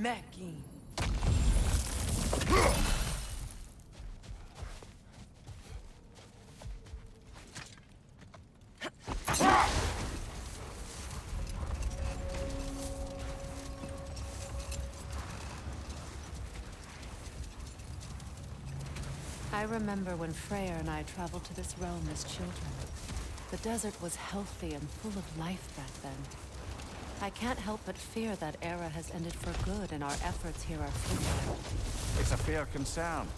Macking. I remember when Freya and I traveled to this realm as children. The desert was healthy and full of life back then. I can't help but fear that era has ended for good and our efforts here are futile. It's a fair concern.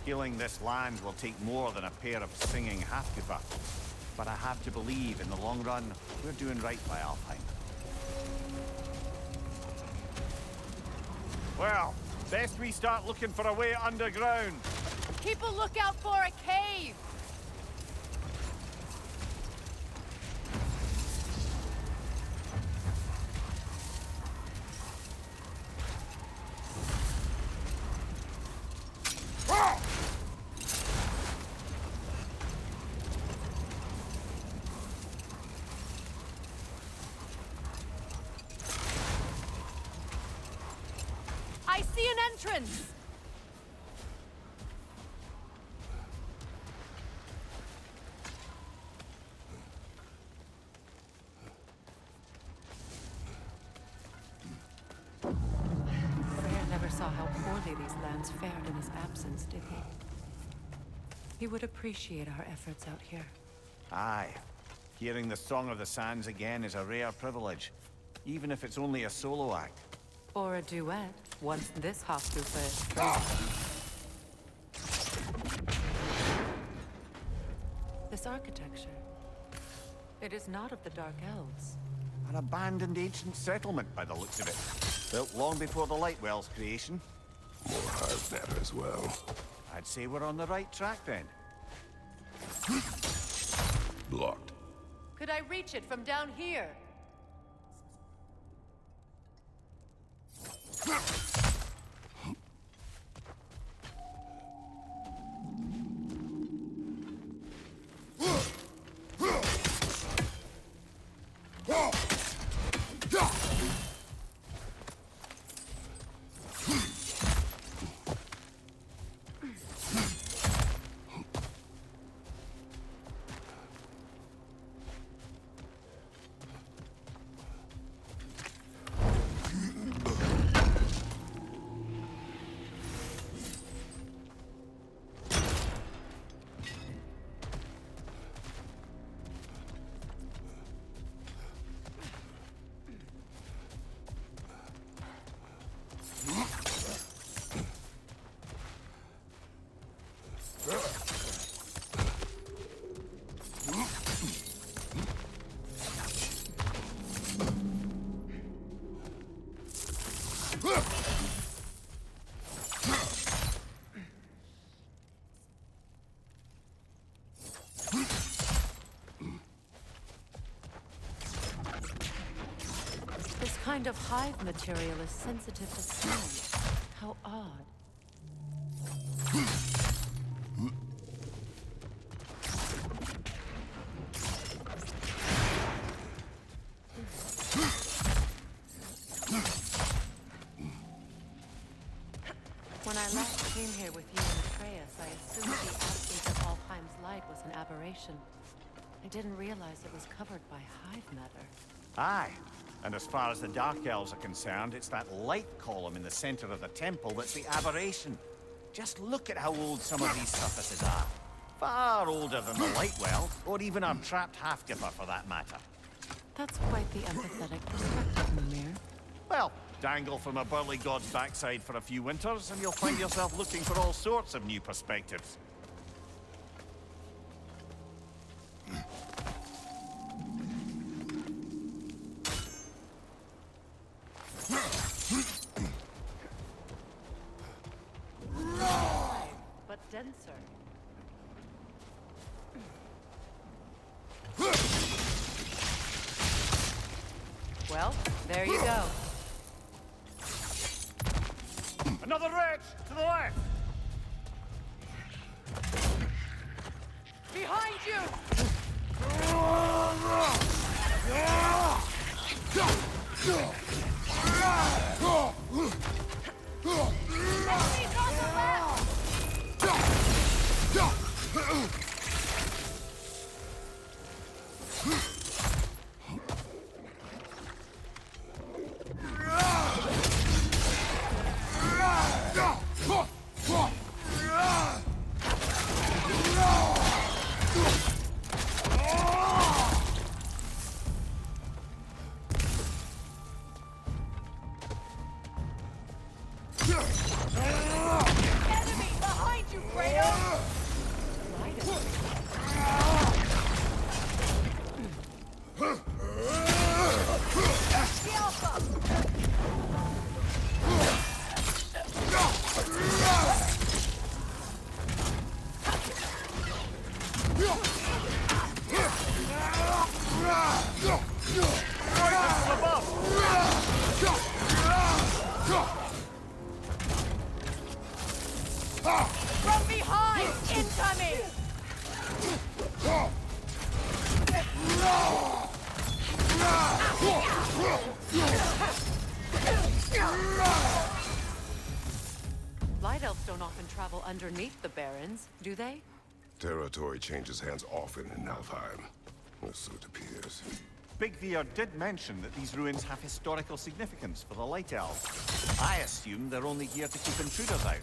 Healing this land will take more than a pair of singing Halfgrifa. But I have to believe in the long run, we're doing right by Alfheim. Well, best we start looking for a way underground. Keep a lookout for a cave! I see an entrance! Freya never saw how poorly these lands fared in his absence, did he? He would appreciate our efforts out here. Aye. Hearing the Song of the Sands again is a rare privilege. Even if it's only a solo act. Or a duet, once this Hofstupa is free. This architecture. It is not of the Dark Elves. An abandoned ancient settlement by the looks of it. Built long before the Lightwell's creation. More hive matter as well. I'd say we're on the right track then. Blocked. Could I reach it from down here? This kind of hive material is sensitive to sound. How odd. When I last came here with you and Atreus, I assumed the absence of Alfheim's light was an aberration. I didn't realize it was covered by hive matter. Aye. And as far as the Dark Elves are concerned, it's that light column in the center of the temple that's the aberration. Just look at how old some of these surfaces are. Far older than the Lightwell, or even our trapped Halfgrifa for that matter. That's quite the empathetic perspective, Mimir. Well, dangle from a burly god's backside for a few winters, and you'll find yourself looking for all sorts of new perspectives. But denser. Well, there you go. Another wretch! To the left! Behind you! Light elves don't often travel underneath the barrens, do they? Territory changes hands often in Alfheim. Or so it appears. Big Veer did mention that these ruins have historical significance for the Light Elves. I assume they're only here to keep intruders out.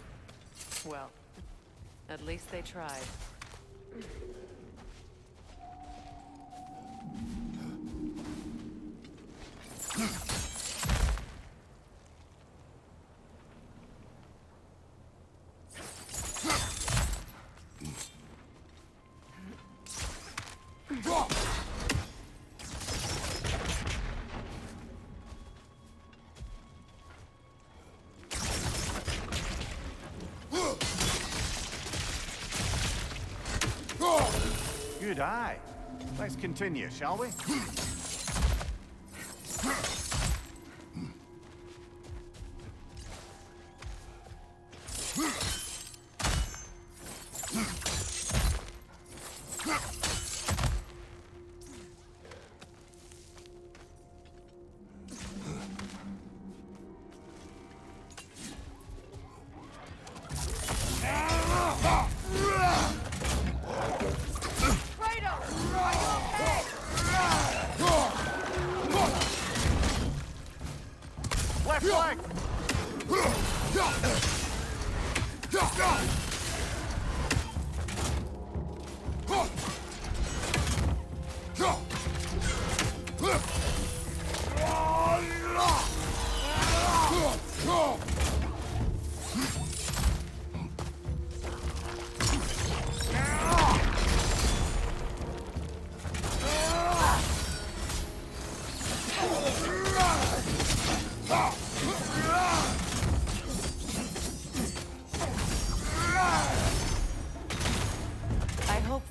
Well, at least they tried. Good eye. Let's continue, shall we? Left flank!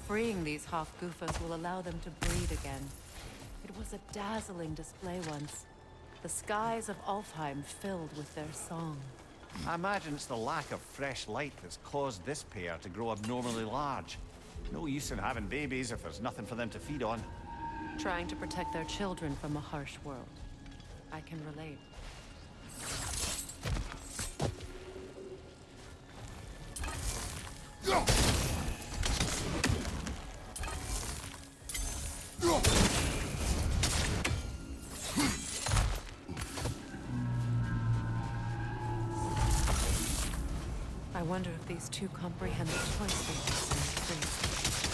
Freeing these Hofgufas will allow them to breed again. It was a dazzling display once. The skies of Alfheim filled with their song. I imagine it's the lack of fresh light that's caused this pair to grow abnormally large. No use in having babies if there's nothing for them to feed on. Trying to protect their children from a harsh world. I can relate. I wonder if these two comprehend the choice they must make free.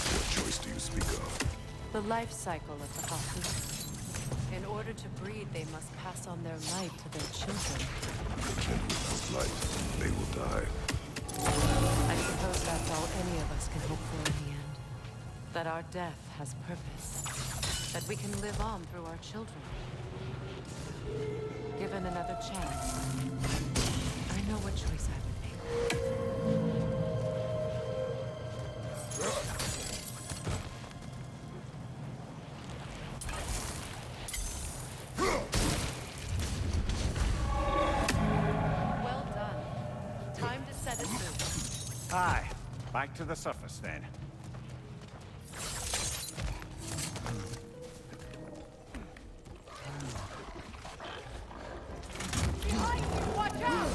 What choice do you speak of? The life cycle of the Hofgufa. In order to breed, they must pass on their light to their children. Without light, they will die. I suppose that's all any of us can hope for in the end. That our death has purpose. That we can live on through our children. Given another chance, I know what choice I would make. Well done. Time to set it loose. Aye. Back to the surface then. Behind you! Watch out!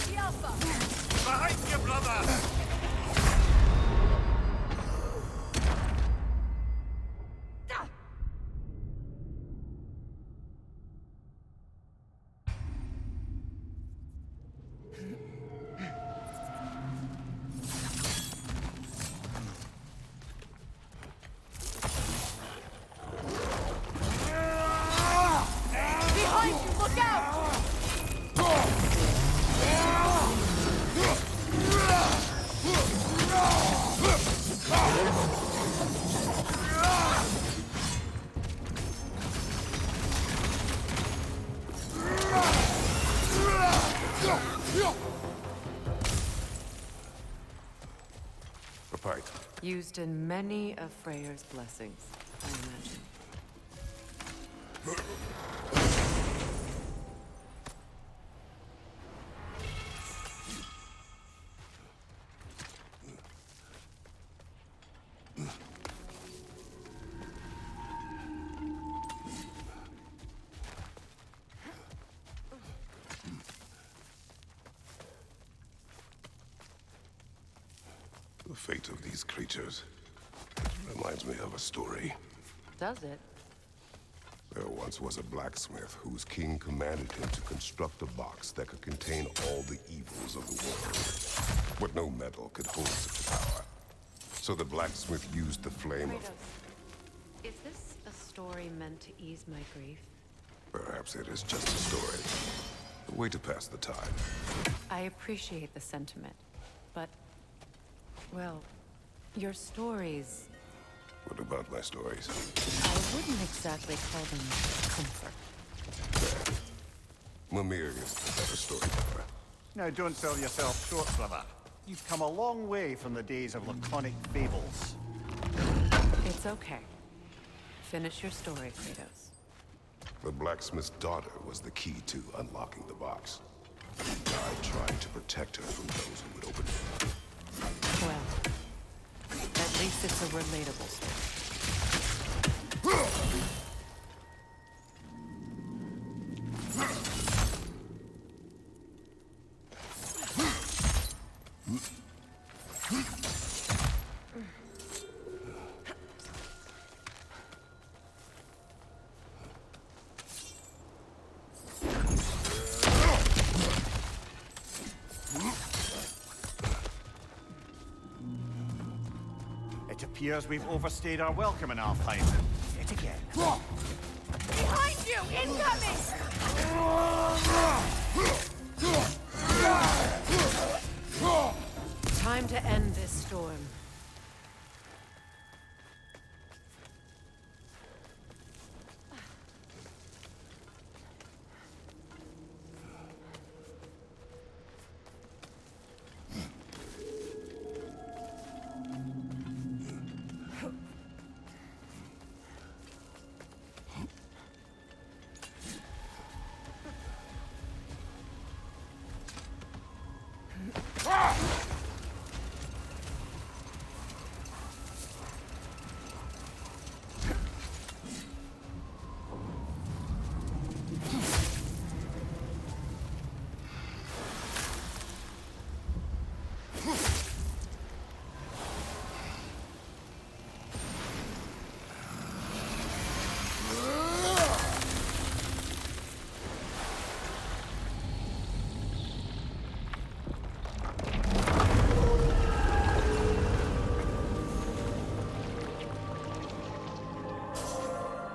The Alpha! Behind you, brother! Behind you! Look out! A fight. Used in many of Freyr's blessings, I imagine. fate of these creatures reminds me of a story. Does it? There once was a blacksmith whose king commanded him to construct a box that could contain all the evils of the world. But no metal could hold such power. So the blacksmith used the flame of... Is this a story meant to ease my grief? Perhaps it is just a story. A way to pass the time. I appreciate the sentiment, but... well, your stories... What about my stories? I wouldn't exactly call them comfort. Mimir is the better storyteller. Now, don't sell yourself short, brother. You've come a long way from the days of laconic fables. It's okay. Finish your story, Kratos. The blacksmith's daughter was the key to unlocking the box. I tried to protect her from those who would open it. Well, at least it's a relatable story. It appears we've overstayed our welcome in Alfheim. Yet again. Behind you! Incoming! Time to end this storm.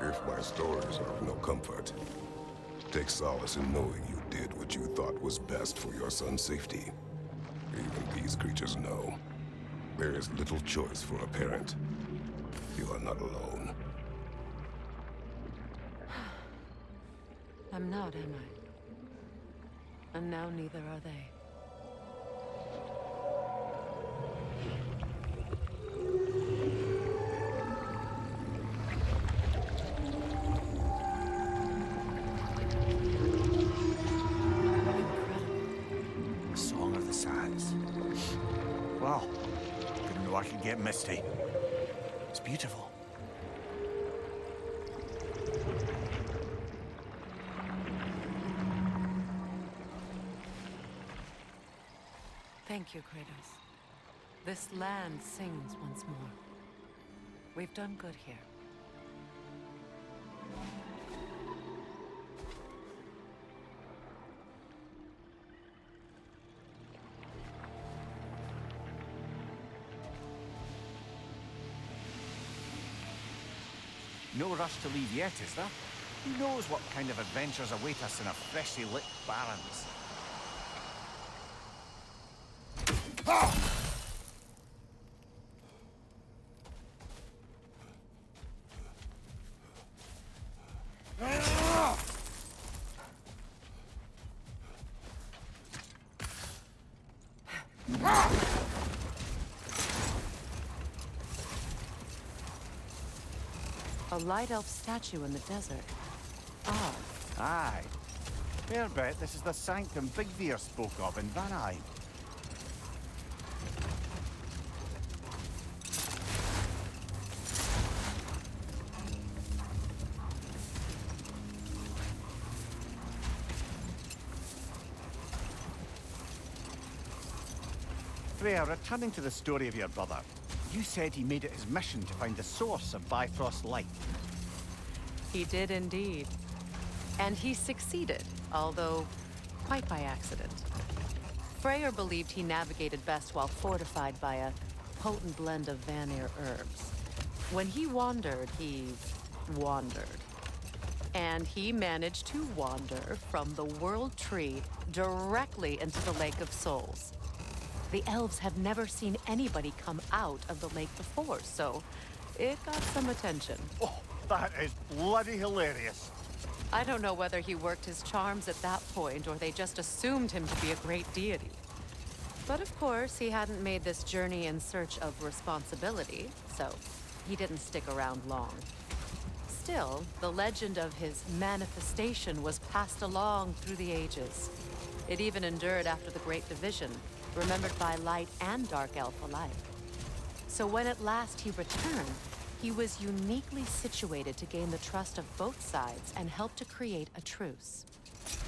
If my stories are of no comfort, take solace in knowing you did what you thought was best for your son's safety. Even these creatures know. There is little choice for a parent. You are not alone. I'm not, am I? And now neither are they. The Song of the Sands. Wow. Didn't know I could get misty. It's beautiful. Thank you, Kratos. This land sings once more. We've done good here. No rush to leave yet, is there? Who knows what kind of adventures await us in our freshly lit barrens? A light elf statue in the desert. Oh, Aye. Fair bet this is the sanctum Bigvir spoke of in Vanheim. Freya, returning to the story of your brother, you said he made it his mission to find the source of Bifrost's light. He did indeed. And he succeeded, although quite by accident. Freyr believed he navigated best while fortified by a potent blend of Vanir herbs. When he wandered, he wandered. And he managed to wander from the World Tree directly into the Lake of Souls. The elves have never seen anybody come out of the lake before, so it got some attention. Oh, that is bloody hilarious. I don't know whether he worked his charms at that point or they just assumed him to be a great deity. But of course, he hadn't made this journey in search of responsibility, so he didn't stick around long. Still, the legend of his manifestation was passed along through the ages. It even endured after the Great Division, remembered by light and dark elf alike. So when at last he returned, he was uniquely situated to gain the trust of both sides and help to create a truce.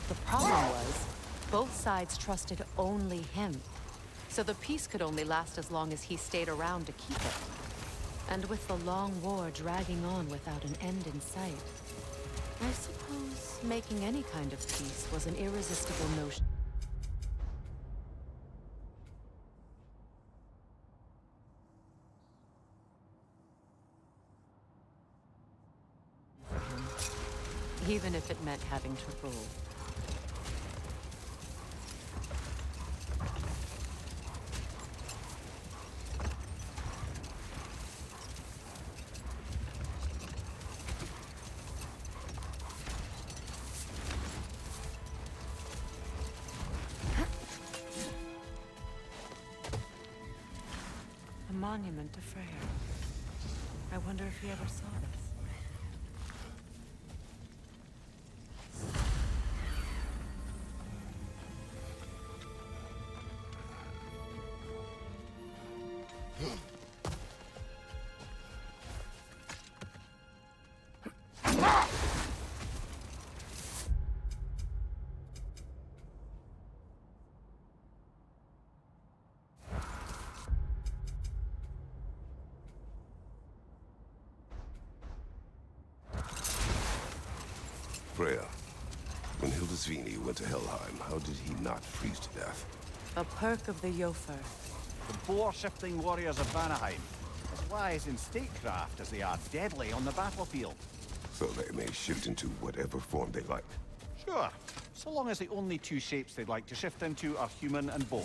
The problem was, both sides trusted only him. So the peace could only last as long as he stayed around to keep it. And with the long war dragging on without an end in sight, I suppose making any kind of peace was an irresistible notion. Even if it meant having to rule. A monument to Freyr. I wonder if he ever saw this. Freya, when Hildisvini went to Helheim, how did he not freeze to death? A perk of the Jofer. The boar-shifting warriors of Vanaheim, as wise in statecraft as they are deadly on the battlefield. So they may shift into whatever form they like. Sure, so long as the only two shapes they'd like to shift into are human and boar.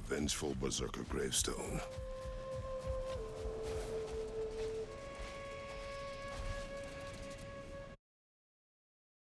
vengeful berserker gravestone.